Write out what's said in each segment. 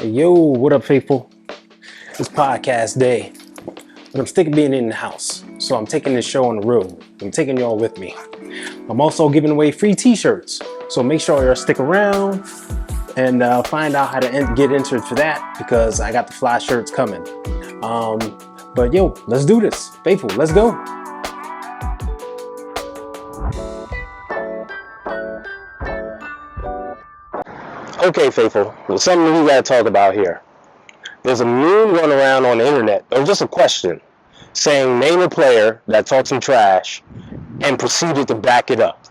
Yo, what up, faithful? It's podcast day, but I'm sick of being in the house, so I'm taking this show on the road. I'm taking y'all with me. I'm also giving away free t-shirts, so make sure y'all stick around and find out how to get entered for that, because I got the fly shirts coming. But yo, let's do this. Faithful, let's go. Okay, faithful, there's something we gotta talk about here. There's a meme going around on the internet, or just a question, saying name a player that talked some trash and proceeded to back it up.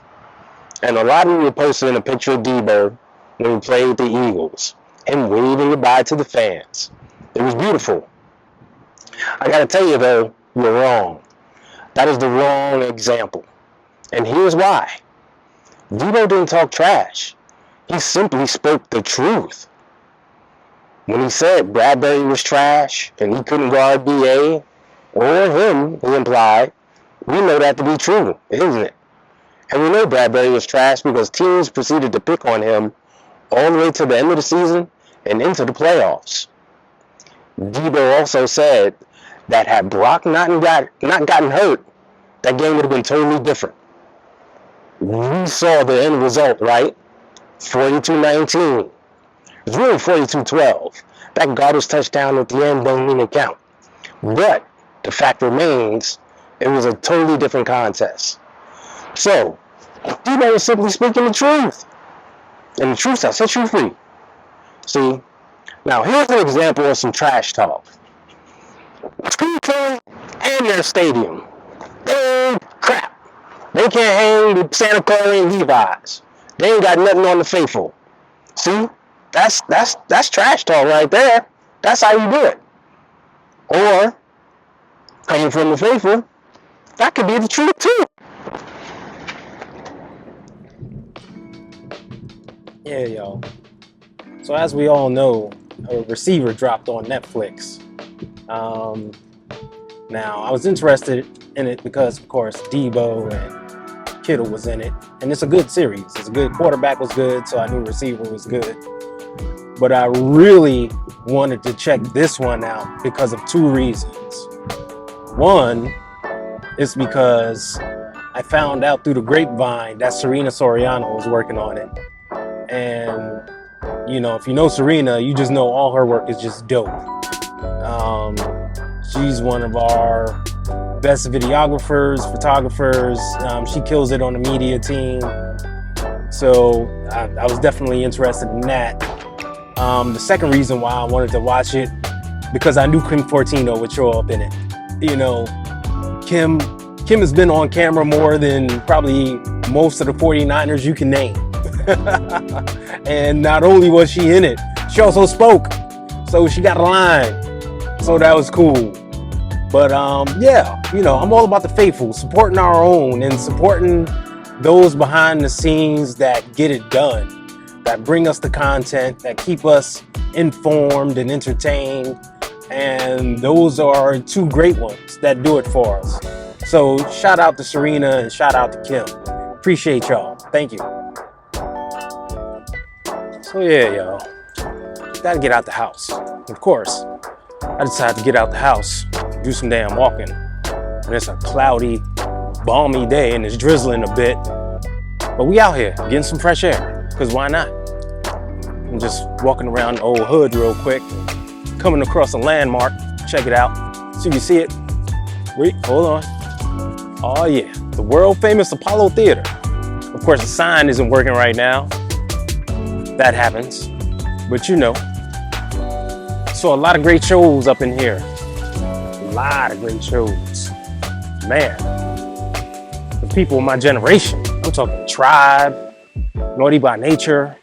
And a lot of you were posting a picture of Debo when he played the Eagles, him waving goodbye to the fans. It was beautiful. I gotta tell you though, you're wrong. That is the wrong example. And here's why. Debo didn't talk trash. He simply spoke the truth. When he said Bradbury was trash and he couldn't guard BA, or him, he implied, we know that to be true, isn't it? And we know Bradbury was trash because teams proceeded to pick on him all the way to the end of the season and into the playoffs. Debo also said that had Brock not gotten hurt, that game would have been totally different. We saw the end result, right? 42-19. It's really 42-12. That garbage touchdown at the end don't even count. But the fact remains, it was a totally different contest. So, Debo was simply speaking the truth. And the truth shall set you free. See? Now, here's an example of some trash talk. Cleveland and their stadium. They ain't crap. They can't hang with Santa Clara and Levi's. They ain't got nothing on the faithful. See? That's trash talk right there. That's how you do it. Or, coming from the faithful, that could be the truth too. Yeah, y'all. So as we all know, a receiver dropped on Netflix. Now, I was interested in it because, of course, Debo and Kittle was in it. And it's a good series. It's a good quarterback was good, so I knew receiver was good. But I really wanted to check this one out because of two reasons. One is because I found out through the grapevine that Serena Soriano was working on it. And, you know, if you know Serena, you just know all her work is just dope. She's one of our best videographers, photographers. She kills it on the media team. So I was definitely interested in that. The second reason why I wanted to watch it, because I knew Kim Fortino would show up in it. You know, Kim has been on camera more than probably most of the 49ers you can name. And not only was she in it, she also spoke. So she got a line. So that was cool. But yeah, you know, I'm all about the faithful, supporting our own and supporting those behind the scenes that get it done, that bring us the content, that keep us informed and entertained. And those are two great ones that do it for us. So shout out to Serena and shout out to Kim. Appreciate y'all. Thank you. So yeah, y'all, gotta get out the house. Of course, I decided to get out the house, do some damn walking. And it's a cloudy, balmy day and it's drizzling a bit. But we out here getting some fresh air, because why not? I'm just walking around the old hood real quick, coming across a landmark. Check it out. So you can see it. Wait, hold on. Oh yeah, the world famous Apollo Theater. Of course, the sign isn't working right now. That happens, but you know. So a lot of great shows up in here. A lot of great shows. Man, the people of my generation. I'm talking Tribe, Naughty by Nature,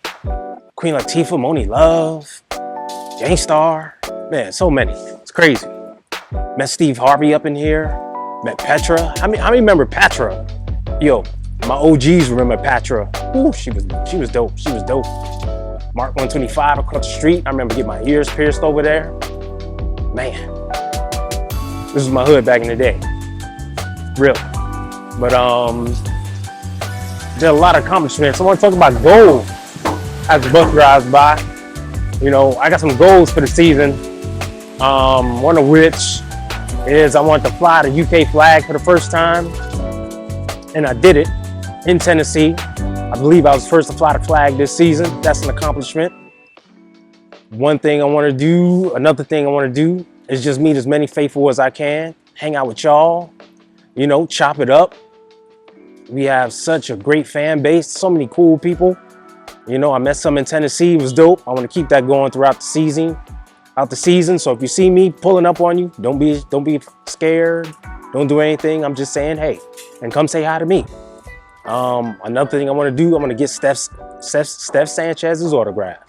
Queen Latifah, Moni Love, Jane Starr. Man, so many. It's crazy. Met Steve Harvey up in here. Met Petra. I mean, I remember Patra. Yo, my OGs remember Patra. Ooh, she was dope. She was dope. Mark 125 across the street. I remember getting my ears pierced over there. Man, this was my hood back in the day. Really. But did a lot of accomplishments. I want to talk about gold as the bus drives by. I got some goals for the season. One of which is I want to fly the UK flag for the first time, and I did it in Tennessee. I believe I was first to fly the flag this season. That's an accomplishment. One thing I want to do, another thing I want to do is just meet as many faithful as I can, hang out with y'all, chop it up. We have such a great fan base, so many cool people. I met some in Tennessee, it was dope. I want to keep that going throughout the season. So if you see me pulling up on you, don't be scared. Don't do anything. I'm just saying, hey, and come say hi to me. Another thing I want to do, I'm going to get Steph Sanchez's autograph.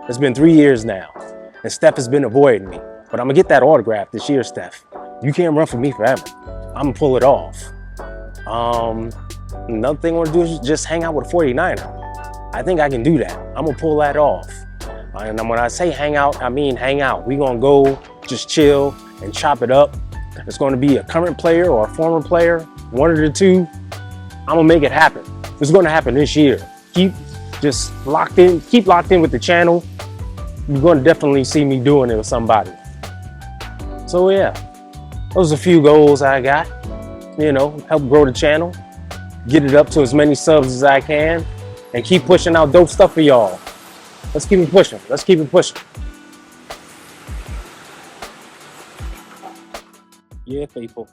It's been 3 years now, and Steph has been avoiding me. But I'm going to get that autograph this year, Steph. You can't run from me forever. I'm going to pull it off. Another thing I want to do is just hang out with a 49er. I think I can do that. I'm going to pull that off. And when I say hang out, I mean hang out. We're going to go just chill and chop it up. It's going to be a current player or a former player, one of the two. I'm going to make it happen. It's going to happen this year. Keep locked in with the channel. You're going to definitely see me doing it with somebody. So yeah, those are a few goals I got. Help grow the channel, get it up to as many subs as I can, and keep pushing out dope stuff for y'all. Let's keep it pushing. Yeah, faithful.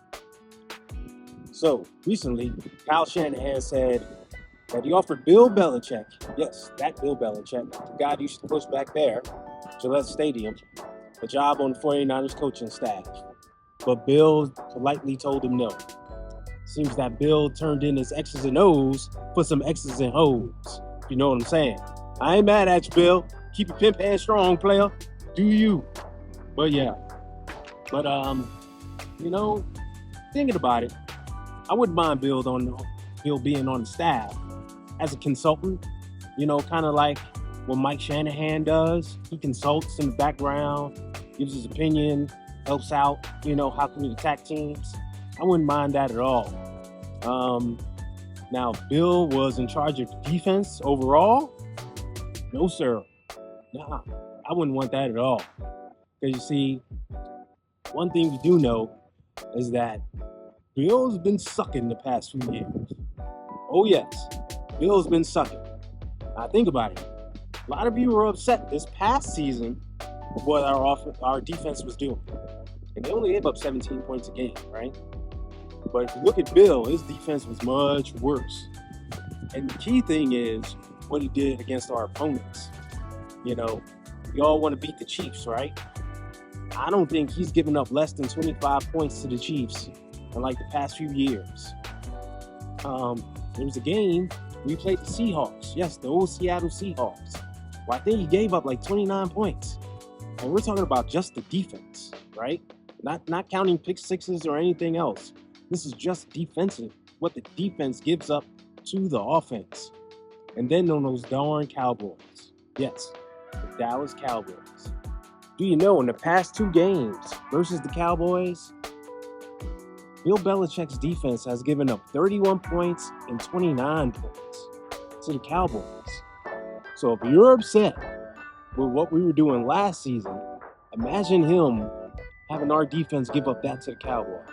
So recently, Kyle Shanahan said that he offered Bill Belichick, yes, that Bill Belichick, the guy that used to push back there, Gillette Stadium, a job on the 49ers coaching staff. But Bill politely told him no. Seems that Bill turned in his X's and O's for some X's and O's. You know what I'm saying? I ain't mad at you, Bill. Keep your pimp hand strong, player. Do you? But yeah. But thinking about it, I wouldn't mind Bill being on the staff as a consultant. Kind of like what Mike Shanahan does. He consults in the background, gives his opinion, helps out. How can we attack teams? I wouldn't mind that at all. Now, Bill was in charge of defense overall. No, sir. Nah, I wouldn't want that at all. Because you see, one thing we do know is that Bill's been sucking the past few years. Oh yes, Bill's been sucking. Now think about it. A lot of you were upset this past season with what our defense was doing. And they only gave up 17 points a game, right? But if you look at Bill, his defense was much worse. And the key thing is what he did against our opponents. We all want to beat the Chiefs, right? I don't think he's given up less than 25 points to the Chiefs in like the past few years. There was a game we played the Seahawks. Yes, the old Seattle Seahawks. Well, I think he gave up like 29 points. And we're talking about just the defense, right? Not counting pick sixes or anything else. This is just defensive, what the defense gives up to the offense. And then on those darn Cowboys. Yes, the Dallas Cowboys. Do you know in the past 2 games versus the Cowboys, Bill Belichick's defense has given up 31 points and 29 points to the Cowboys. So if you're upset with what we were doing last season, imagine him having our defense give up that to the Cowboys.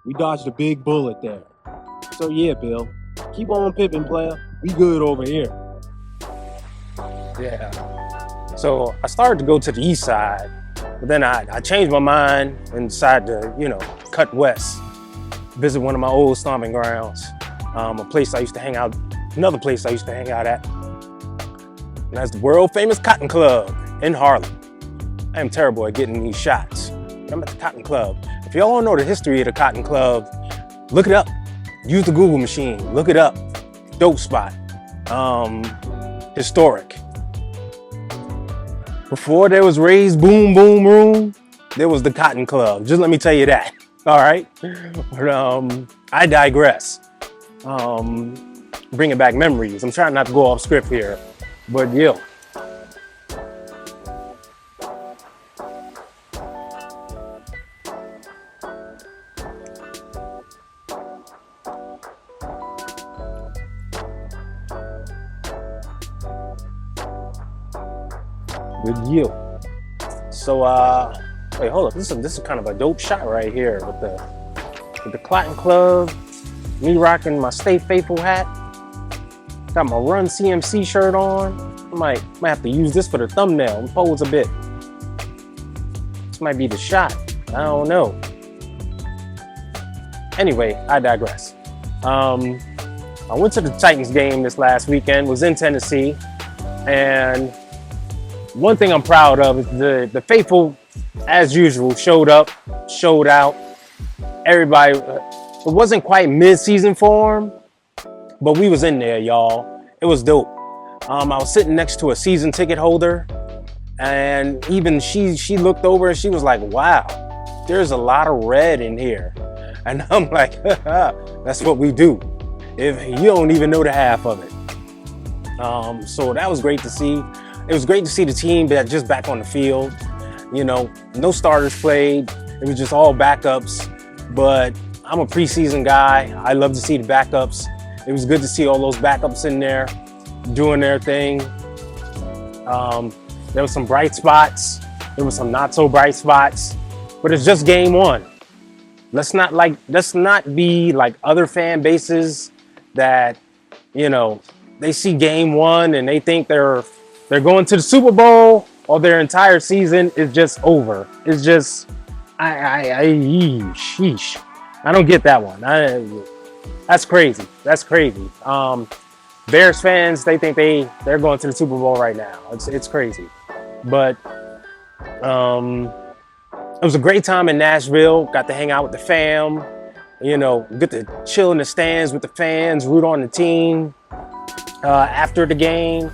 We dodged a big bullet there. So yeah, Bill, keep on pimping, player. We good over here. Yeah. So I started to go to the east side, but then I changed my mind and decided to, cut west, visit one of my old stomping grounds, another place I used to hang out at. And that's the world famous Cotton Club in Harlem. I am terrible at getting these shots, but I'm at the Cotton Club. If y'all don't know the history of the Cotton Club, look it up. Use the Google machine, look it up. Dope spot, historic. Before there was Ray's Boom Boom Room, there was the Cotton Club. Just let me tell you that. All right. But, I digress. Bringing back memories. I'm trying not to go off script here, but yo. Good yield. So wait, hold up. This is kind of a dope shot right here with the Cotton Club. Me rocking my Stay Faithful hat. Got my Run CMC shirt on. Might have to use this for the thumbnail and pose a bit. This might be the shot. I don't know. Anyway, I digress. I went to the Titans game this last weekend, was in Tennessee, and one thing I'm proud of is the faithful, as usual, showed up, showed out. Everybody, it wasn't quite mid-season form, but we was in there, y'all. It was dope. I was sitting next to a season ticket holder, and even she looked over and she was like, wow, there's a lot of red in here. And I'm like, that's what we do. If you don't even know the half of it. So that was great to see. It was great to see the team just back on the field. You know, no starters played. It was just all backups. But I'm a preseason guy. I love to see the backups. It was good to see all those backups in there doing their thing. There was some bright spots. There was some not so bright spots. But it's just game one. Let's not be like other fan bases that, you know, they see game one and they think they're going to the Super Bowl or their entire season is just over. It's just, sheesh. I don't get that one. That's crazy. That's crazy. Bears fans, they think they're going to the Super Bowl right now. It's crazy. But it was a great time in Nashville. Got to hang out with the fam. You know, get to chill in the stands with the fans, root on the team. After the game,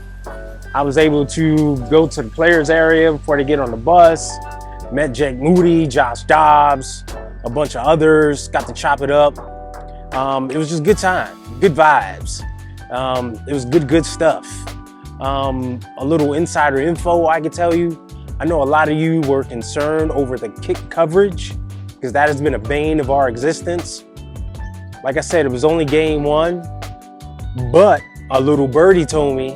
I was able to go to the players area before they get on the bus. Met Jake Moody, Josh Dobbs, a bunch of others. Got to chop it up. It was just good time, good vibes. It was good stuff. A little insider info I could tell you. I know a lot of you were concerned over the kick coverage because that has been a bane of our existence. Like I said, it was only game one, but a little birdie told me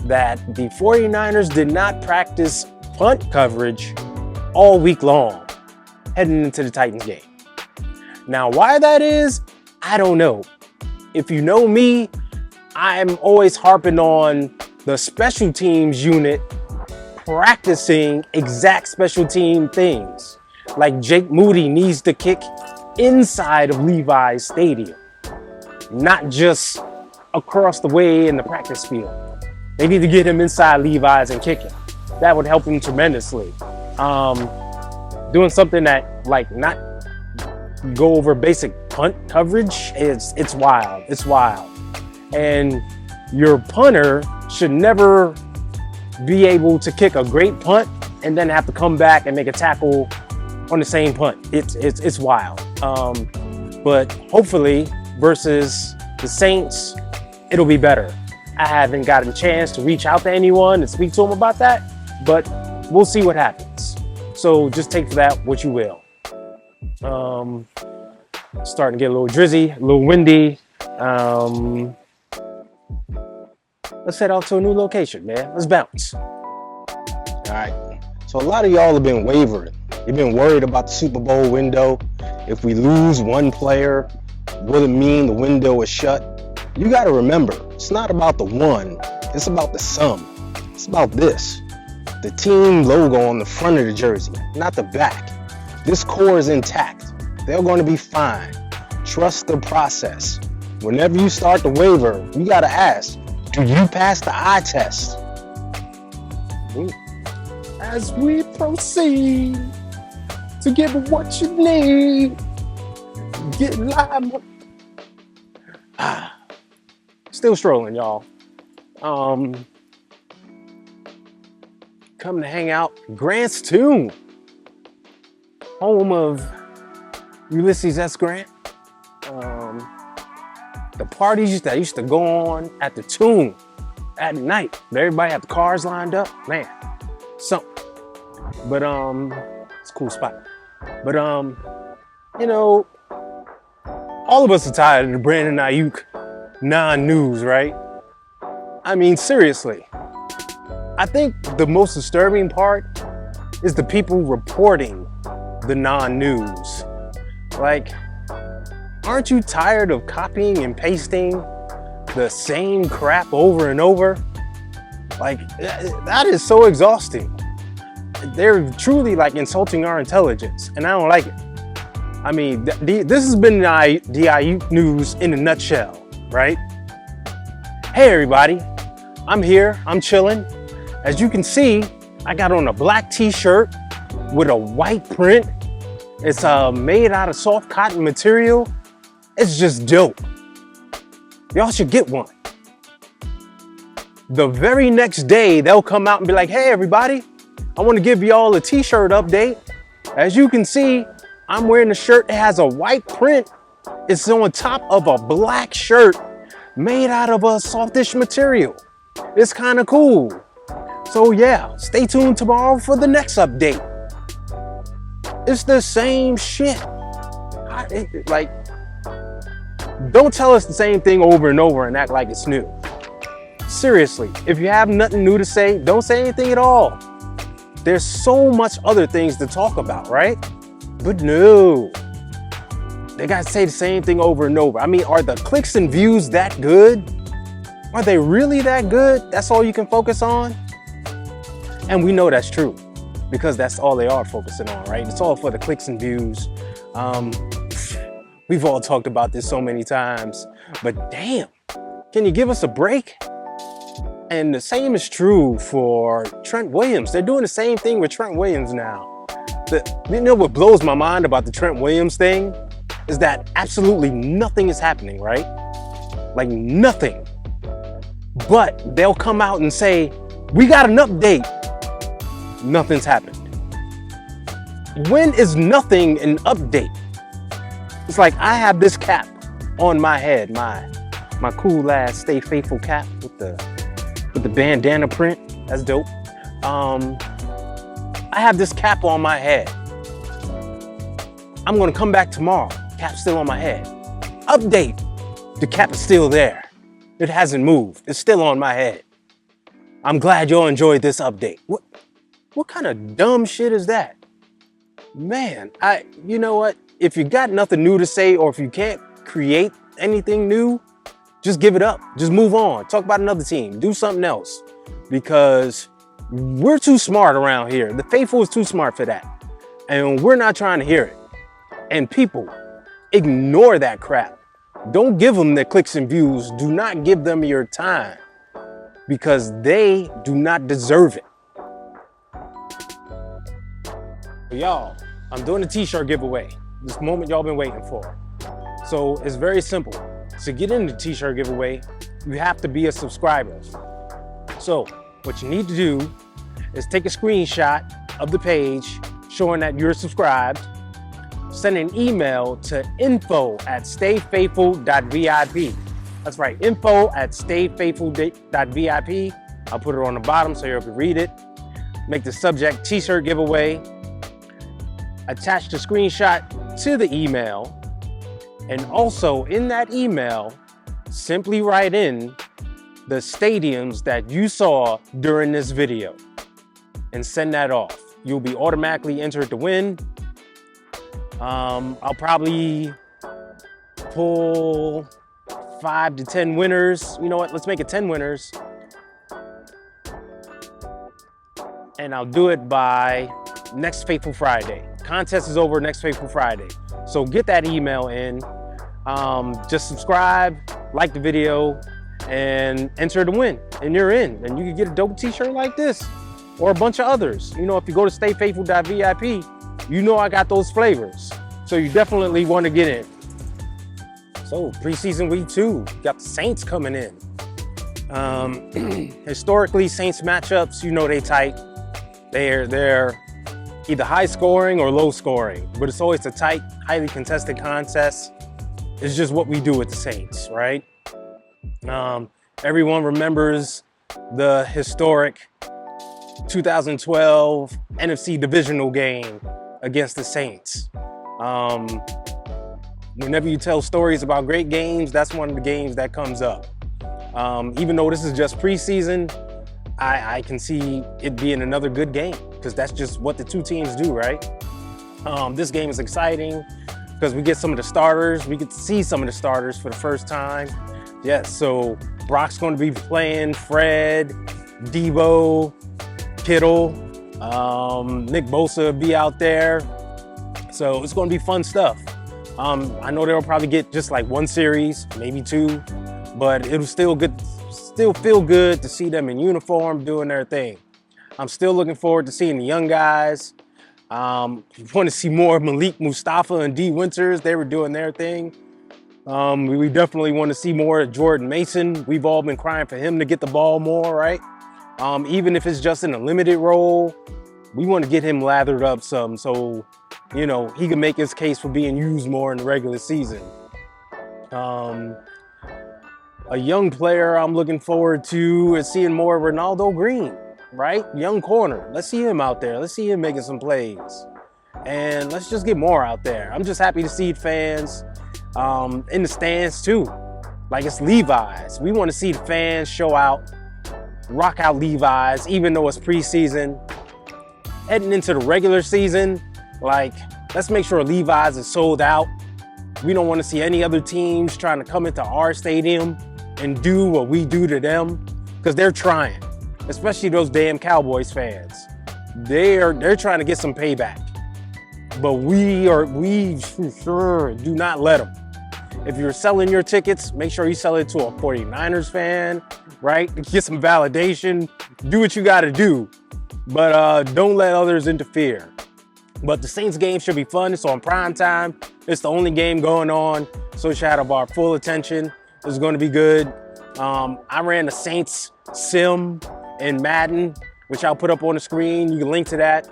that the 49ers did not practice punt coverage all week long heading into the Titans game. Now, why that is, I don't know. If you know me, I'm always harping on the special teams unit practicing exact special team things. Like Jake Moody needs to kick inside of Levi's Stadium, not just across the way in the practice field. They need to get him inside Levi's and kick him. That would help him tremendously. Doing something that like not go over basic punt coverage, it's wild. It's wild. And your punter should never be able to kick a great punt and then have to come back and make a tackle on the same punt. It's wild. But hopefully versus the Saints, it'll be better. I haven't gotten a chance to reach out to anyone and speak to them about that, but we'll see what happens. So just take for that what you will. Starting to get a little drizzy, a little windy. Let's head off to a new location, man. Let's bounce. All right. So a lot of y'all have been wavering. You've been worried about the Super Bowl window. If we lose one player, will it mean the window is shut? You got to remember, it's not about the one. It's about the sum. It's about this. The team logo on the front of the jersey, not the back. This core is intact. They're going to be fine. Trust the process. Whenever you start to waver, you got to ask, do you pass the eye test? As we proceed to get what you need, get live. Still strolling, y'all. Coming to hang out Grant's Tomb, home of Ulysses S. Grant. The parties that used to go on at the tomb at night. Everybody had the cars lined up. Man, something. But it's a cool spot. But you know, all of us are tired of the Brandon Ayuk non-news, right? I mean, seriously. I think the most disturbing part is the people reporting the non-news. Like, aren't you tired of copying and pasting the same crap over and over? Like, that is so exhausting. They're truly like insulting our intelligence, and I don't like it. I mean, this has been the IU news in a nutshell, right? Hey everybody, I'm here, I'm chilling. As you can see, I got on a black t-shirt with a white print. It's made out of soft cotton material. It's just dope. Y'all should get one. The very next day, they'll come out and be like, hey everybody, I want to give y'all a t-shirt update. As you can see, I'm wearing a shirt that has a white print. It's on top of a black shirt made out of a softish material. It's kind of cool. So yeah, stay tuned tomorrow for the next update. It's the same shit. Like, don't tell us the same thing over and over and act like it's new. Seriously, if you have nothing new to say, don't say anything at all. There's so much other things to talk about, right? But no, they gotta say the same thing over and over. I mean, are the clicks and views that good? Are they really that good? That's all you can focus on? And we know that's true because that's all they are focusing on, right? It's all for the clicks and views. We've all talked about this so many times, but damn, can you give us a break? And the same is true for Trent Williams. They're doing the same thing with Trent Williams now. You know what blows my mind about the Trent Williams thing is that absolutely nothing is happening, right? Like nothing. But they'll come out and say, we got an update. Nothing's happened. When is nothing an update? It's like I have this cap on my head, my cool ass Stay Faithful cap with the bandana print. That's dope. I have this cap on my head. I'm gonna come back tomorrow. Cap's still on my head. Update. The cap is still there. It hasn't moved. It's still on my head. I'm glad y'all enjoyed this update. What kind of dumb shit is that? Man, you know what? If you got nothing new to say, or if you can't create anything new, just give it up. Just move on. Talk about another team. Do something else. Because we're too smart around here. The faithful is too smart for that. And we're not trying to hear it. And people, ignore that crap. Don't give them their clicks and views. Do not give them your time. Because they do not deserve it. Y'all, I'm doing a t-shirt giveaway. This moment y'all been waiting for. So it's very simple. To get in the t-shirt giveaway, you have to be a subscriber. So what you need to do is take a screenshot of the page showing that you're subscribed, send an email to info@stayfaithful.vip. That's right, info@stayfaithful.vip. I'll put it on the bottom so you can read it. Make the subject t-shirt giveaway. Attach the screenshot to the email. And also in that email, simply write in the stadiums that you saw during this video and send that off. You'll be automatically entered to win. I'll probably pull 5 to 10 winners. You know what? Let's make it 10 winners. And I'll do it by next Faithful Friday. Contest is over next Faithful Friday. So get that email in. Just subscribe, like the video, and enter to win. And you're in. And you can get a dope t-shirt like this or a bunch of others. You know, if you go to stayfaithful.vip, you know I got those flavors. So you definitely want to get in. So preseason week 2, got the Saints coming in. Historically, Saints matchups, you know they tight. They're either high scoring or low scoring, but it's always a tight, highly contested contest. It's just what we do with the Saints, right? Everyone remembers the historic 2012 NFC divisional game against the Saints. Whenever you tell stories about great games, that's one of the games that comes up. Even though this is just preseason, I can see it being another good game because that's just what the two teams do, right? This game is exciting because we get some of the starters. We get to see some of the starters for the first time. Yes, so Brock's going to be playing Fred, Debo, Kittle, Nick Bosa will be out there. So it's going to be fun stuff. I know they'll probably get just like one series, maybe two, but it'll still feel good to see them in uniform doing their thing. I'm still looking forward to seeing the young guys. Want to see more of Malik Mustafa and D Winters. They were doing their thing. We definitely want to see more of Jordan Mason. We've all been crying for him to get the ball more, right? Even if it's just in a limited role, we want to get him lathered up some so, you know, he can make his case for being used more in the regular season. A young player I'm looking forward to is seeing more of Ronaldo Green, right? Young corner. Let's see him out there. Let's see him making some plays. And let's just get more out there. I'm just happy to see fans in the stands too. Like it's Levi's. We want to see the fans show out, rock out Levi's, even though it's preseason. Heading into the regular season, like, let's make sure Levi's is sold out. We don't want to see any other teams trying to come into our stadium and do what we do to them, because they're trying, especially those damn Cowboys fans. They're trying to get some payback, but we sure do not let them. If you're selling your tickets, make sure you sell it to a 49ers fan, right? Get some validation, do what you got to do, but don't let others interfere. But the Saints game should be fun. It's on prime time. It's the only game going on, so it should have our full attention. It's going to be good. I ran the Saints sim in Madden, which I'll put up on the screen. You can link to that.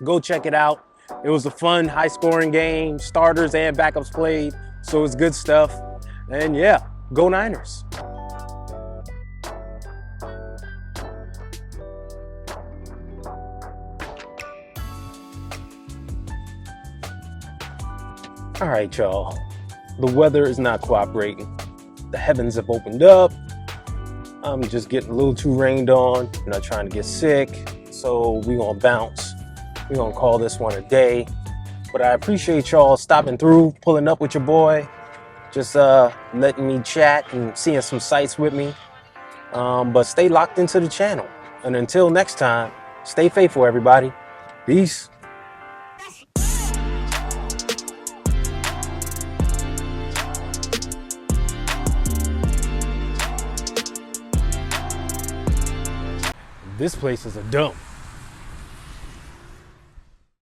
Go check it out. It was a fun, high-scoring game. Starters and backups played, so it's good stuff. And yeah, go Niners. All right, y'all. The weather is not cooperating. The heavens have opened up. I'm just getting a little too rained on. I'm not trying to get sick. So we're going to bounce. We're going to call this one a day. But I appreciate y'all stopping through, pulling up with your boy. Just letting me chat and seeing some sights with me. But stay locked into the channel. And until next time, stay faithful, everybody. Peace. This place is a dump.